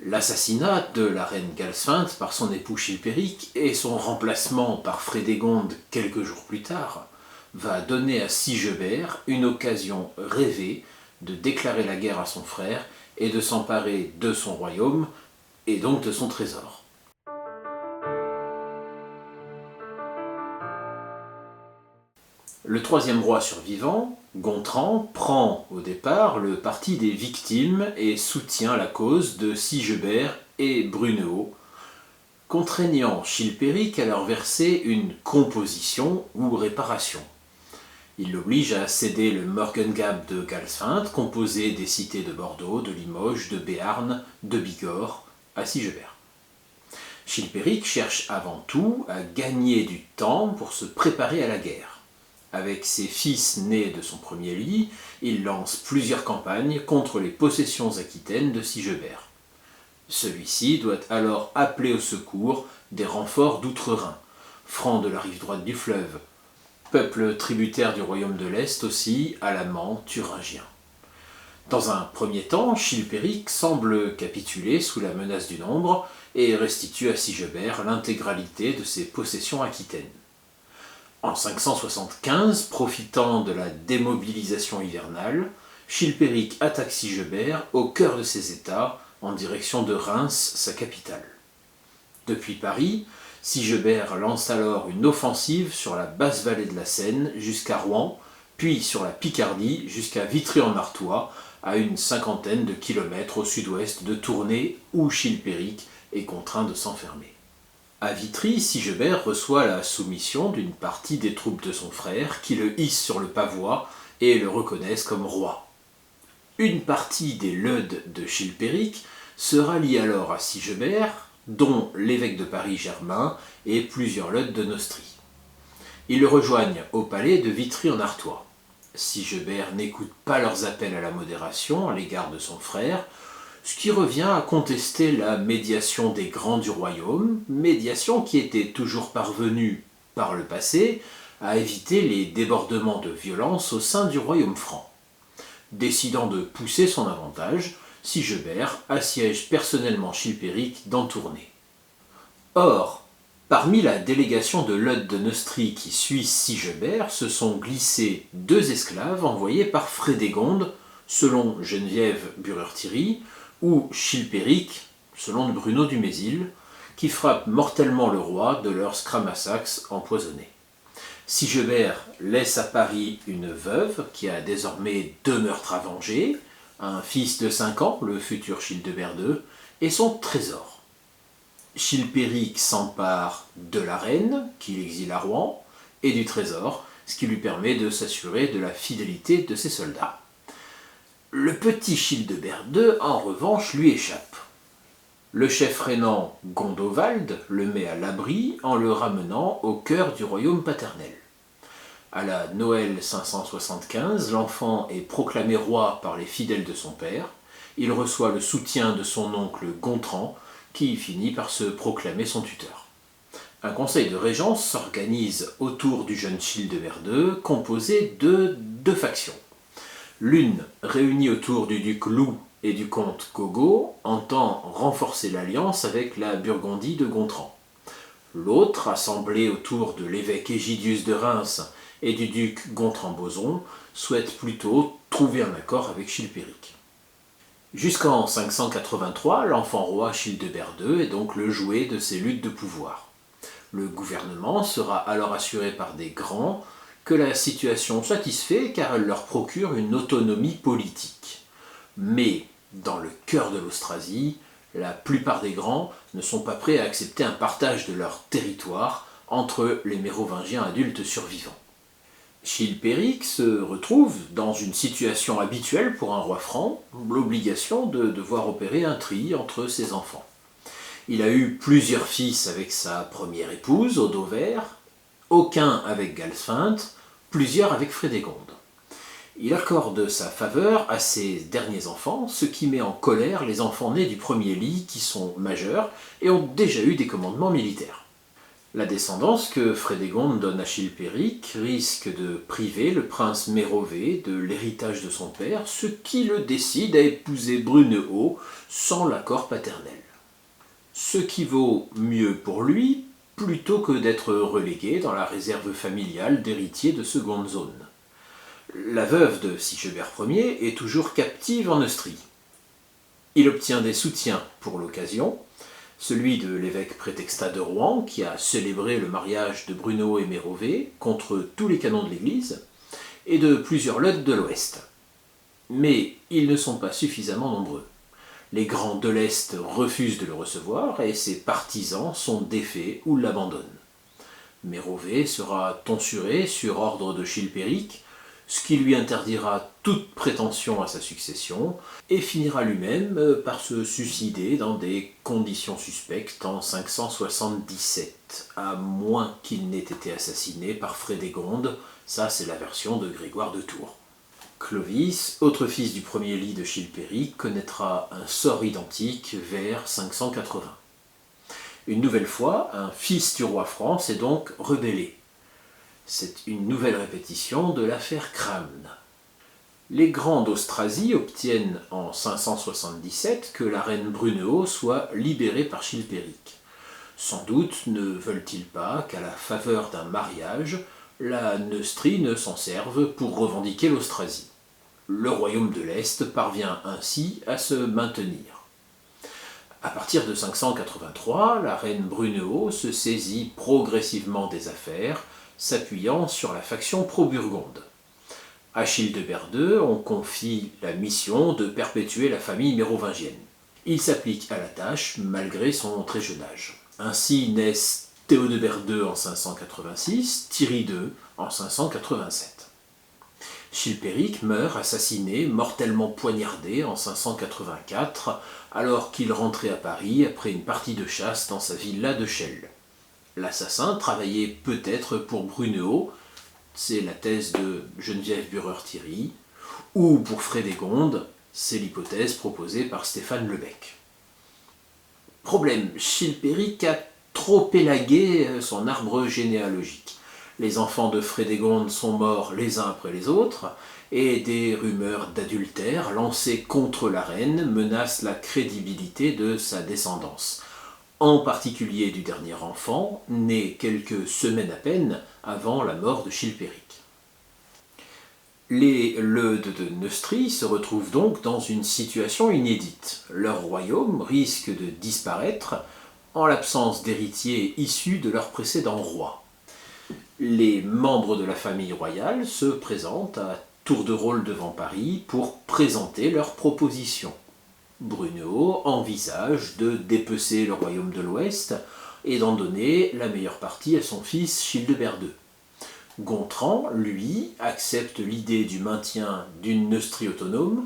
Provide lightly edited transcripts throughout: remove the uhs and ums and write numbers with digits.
L'assassinat de la reine Galsfinthe par son époux Chilpéric et son remplacement par Frédégonde quelques jours plus tard va donner à Sigebert une occasion rêvée de déclarer la guerre à son frère et de s'emparer de son royaume et donc de son trésor. Le troisième roi survivant, Gontran, prend au départ le parti des victimes et soutient la cause de Sigebert et Brunehaut, contraignant Chilpéric à leur verser une composition ou réparation. Il l'oblige à céder le Morgengab de Galsfinthe, composé des cités de Bordeaux, de Limoges, de Béarn, de Bigorre, à Sigebert. Chilpéric cherche avant tout à gagner du temps pour se préparer à la guerre. Avec ses fils nés de son premier lit, il lance plusieurs campagnes contre les possessions aquitaines de Sigebert. Celui-ci doit alors appeler au secours des renforts d'outre-Rhin, francs de la rive droite du fleuve, peuple tributaire du royaume de l'Est aussi, alamans, thuringiens. Dans un premier temps, Chilpéric semble capituler sous la menace du nombre et restitue à Sigebert l'intégralité de ses possessions aquitaines. En 575, profitant de la démobilisation hivernale, Chilpéric attaque Sigebert au cœur de ses États, en direction de Reims, sa capitale. Depuis Paris, Sigebert lance alors une offensive sur la basse vallée de la Seine jusqu'à Rouen, puis sur la Picardie jusqu'à Vitry-en-Artois, à une cinquantaine de kilomètres au sud-ouest de Tournai, où Chilpéric est contraint de s'enfermer. À Vitry, Sigebert reçoit la soumission d'une partie des troupes de son frère qui le hissent sur le pavois et le reconnaissent comme roi. Une partie des leudes de Chilpéric se rallie alors à Sigebert, dont l'évêque de Paris Germain et plusieurs leudes de Nostrie. Ils le rejoignent au palais de Vitry-en-Artois. Sigebert n'écoute pas leurs appels à la modération à l'égard de son frère, ce qui revient à contester la médiation des grands du royaume, médiation qui était toujours parvenue, par le passé, à éviter les débordements de violence au sein du royaume franc. Décidant de pousser son avantage, Sigebert assiège personnellement Chilpéric dans Tournai. Or, parmi la délégation de Leudes de Neustrie qui suit Sigebert se sont glissés 2 esclaves envoyés par Frédégonde, selon Geneviève Bureur-Thierry, ou Chilpéric, selon Bruno du Mézil, qui frappent mortellement le roi de leur scramasax empoisonné. Sigebert laisse à Paris une veuve qui a désormais 2 meurtres à venger, un fils de 5 ans, le futur Childebert II, et son trésor. Chilpéric s'empare de la reine, qu'il exile à Rouen, et du trésor, ce qui lui permet de s'assurer de la fidélité de ses soldats. Le petit Childebert II, en revanche, lui échappe. Le chef rhénan Gondovald le met à l'abri en le ramenant au cœur du royaume paternel. À la Noël 575, l'enfant est proclamé roi par les fidèles de son père. Il reçoit le soutien de son oncle Gontran, qui finit par se proclamer son tuteur. Un conseil de régence s'organise autour du jeune Childebert II, composé de 2 factions. L'une, réunie autour du duc Loup et du comte Gogo, entend renforcer l'alliance avec la Burgondie de Gontran. L'autre, assemblée autour de l'évêque Égidius de Reims et du duc Gontran-Boson, souhaite plutôt trouver un accord avec Chilpéric. Jusqu'en 583, l'enfant roi Childebert II est donc le jouet de ces luttes de pouvoir. Le gouvernement sera alors assuré par des grands que la situation satisfait car elle leur procure une autonomie politique. Mais, dans le cœur de l'Austrasie, la plupart des grands ne sont pas prêts à accepter un partage de leur territoire entre les Mérovingiens adultes survivants. Chilpéric se retrouve dans une situation habituelle pour un roi franc, l'obligation de devoir opérer un tri entre ses enfants. Il a eu plusieurs fils avec sa première épouse, Odovaire, aucun avec Galsfinthe, plusieurs avec Frédégonde. Il accorde sa faveur à ses derniers enfants, ce qui met en colère les enfants nés du premier lit qui sont majeurs et ont déjà eu des commandements militaires. La descendance que Frédégonde donne à Chilpéric risque de priver le prince Mérové de l'héritage de son père, ce qui le décide à épouser Brunehaut sans l'accord paternel. Ce qui vaut mieux pour lui, plutôt que d'être relégué dans la réserve familiale d'héritiers de seconde zone. La veuve de Sigebert Ier est toujours captive en Neustrie. Il obtient des soutiens pour l'occasion, celui de l'évêque prétextat de Rouen, qui a célébré le mariage de Brunehaut et Mérové contre tous les canons de l'Église, et de plusieurs leudes de l'Ouest. Mais ils ne sont pas suffisamment nombreux. Les grands de l'Est refusent de le recevoir et ses partisans sont défaits ou l'abandonnent. Mérové sera tonsuré sur ordre de Chilpéric, ce qui lui interdira toute prétention à sa succession, et finira lui-même par se suicider dans des conditions suspectes en 577, à moins qu'il n'ait été assassiné par Frédégonde, ça c'est la version de Grégoire de Tours. Clovis, autre fils du premier lit de Chilpéric, connaîtra un sort identique vers 580. Une nouvelle fois, un fils du roi franc s'est donc rebellé. C'est une nouvelle répétition de l'affaire Cramne. Les grands d'Austrasie obtiennent en 577 que la reine Brunehaut soit libérée par Chilpéric. Sans doute ne veulent-ils pas qu'à la faveur d'un mariage, la Neustrie ne s'en serve pour revendiquer l'Austrasie. Le royaume de l'Est parvient ainsi à se maintenir. À partir de 583, la reine Brunehaut se saisit progressivement des affaires, s'appuyant sur la faction pro-Burgonde. À Childebert II, on confie la mission de perpétuer la famille mérovingienne. Il s'applique à la tâche malgré son très jeune âge. Ainsi naissent Théodebert II en 586, Thierry II en 587. Chilpéric meurt assassiné, mortellement poignardé en 584, alors qu'il rentrait à Paris après une partie de chasse dans sa villa de Chelles. L'assassin travaillait peut-être pour Brunehaut, c'est la thèse de Geneviève Bureur-Thierry, ou pour Frédégonde, c'est l'hypothèse proposée par Stéphane Lebec. Problème, Chilpéric a trop élagué son arbre généalogique. Les enfants de Frédégonde sont morts les uns après les autres, et des rumeurs d'adultère lancées contre la reine menacent la crédibilité de sa descendance, en particulier du dernier enfant, né quelques semaines à peine avant la mort de Chilpéric. Les Leudes de Neustrie se retrouvent donc dans une situation inédite. Leur royaume risque de disparaître en l'absence d'héritiers issus de leur précédent roi. Les membres de la famille royale se présentent à tour de rôle devant Paris pour présenter leurs propositions. Brunehaut envisage de dépecer le royaume de l'Ouest et d'en donner la meilleure partie à son fils Childebert II. Gontran, lui, accepte l'idée du maintien d'une Neustrie autonome,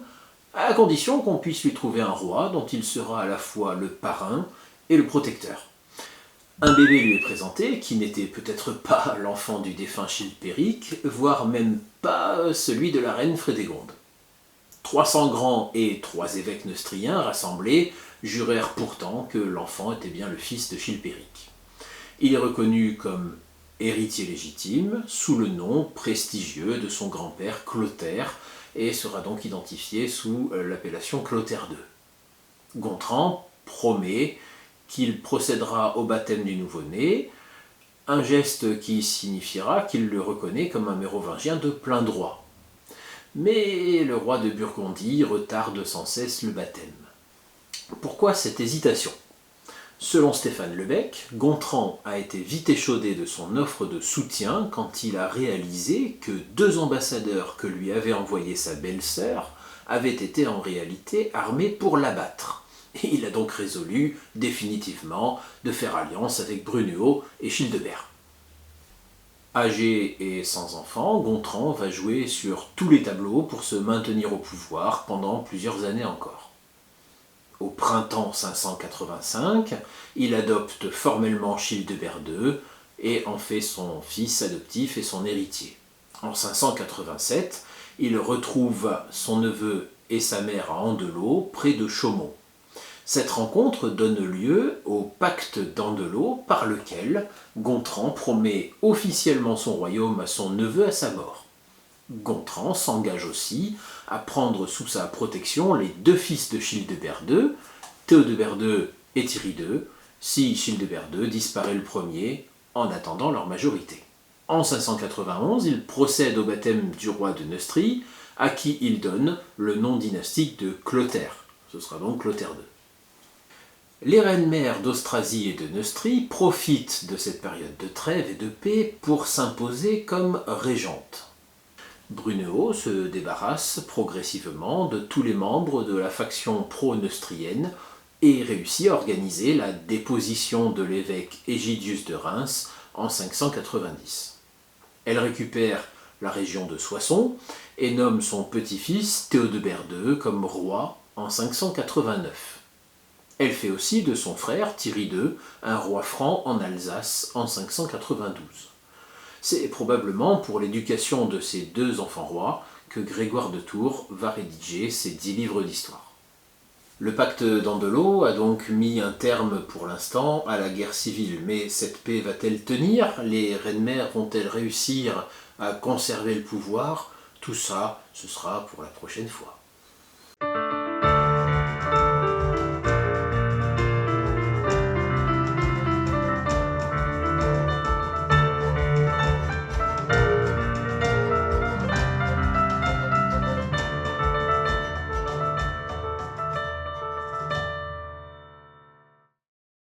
à condition qu'on puisse lui trouver un roi dont il sera à la fois le parrain et le protecteur. Un bébé lui est présenté, qui n'était peut-être pas l'enfant du défunt Chilpéric, voire même pas celui de la reine Frédégonde. 300 grands et 3 évêques neustriens rassemblés jurèrent pourtant que l'enfant était bien le fils de Chilpéric. Il est reconnu comme héritier légitime sous le nom prestigieux de son grand-père Clotaire et sera donc identifié sous l'appellation Clotaire II. Gontran promet qu'il procédera au baptême du nouveau-né, un geste qui signifiera qu'il le reconnaît comme un mérovingien de plein droit. Mais le roi de Burgondie retarde sans cesse le baptême. Pourquoi cette hésitation ? Selon Stéphane Lebec, Gontran a été vite échaudé de son offre de soutien quand il a réalisé que 2 ambassadeurs que lui avait envoyés sa belle-sœur avaient été en réalité armés pour l'abattre. Et il a donc résolu définitivement de faire alliance avec Brunehaut et Childebert. Âgé et sans enfant, Gontran va jouer sur tous les tableaux pour se maintenir au pouvoir pendant plusieurs années encore. Au printemps 585, il adopte formellement Childebert II et en fait son fils adoptif et son héritier. En 587, il retrouve son neveu et sa mère à Andelot, près de Chaumont. Cette rencontre donne lieu au pacte d'Andelot par lequel Gontran promet officiellement son royaume à son neveu à sa mort. Gontran s'engage aussi à prendre sous sa protection les deux fils de Childebert II, Théodebert II et Thierry II, si Childebert II disparaît le premier en attendant leur majorité. En 591, il procède au baptême du roi de Neustrie, à qui il donne le nom dynastique de Clotaire. Ce sera donc Clotaire II. Les reines-mères d'Austrasie et de Neustrie profitent de cette période de trêve et de paix pour s'imposer comme régentes. Brunehaut se débarrasse progressivement de tous les membres de la faction pro-neustrienne et réussit à organiser la déposition de l'évêque Égidius de Reims en 590. Elle récupère la région de Soissons et nomme son petit-fils Théodebert II comme roi en 589. Elle fait aussi de son frère Thierry II un roi franc en Alsace en 592. C'est probablement pour l'éducation de ces deux enfants rois que Grégoire de Tours va rédiger ses 10 livres d'histoire. Le pacte d'Andelot a donc mis un terme pour l'instant à la guerre civile, mais cette paix va-t-elle tenir? Les reines-mères vont-elles réussir à conserver le pouvoir? Tout ça, ce sera pour la prochaine fois.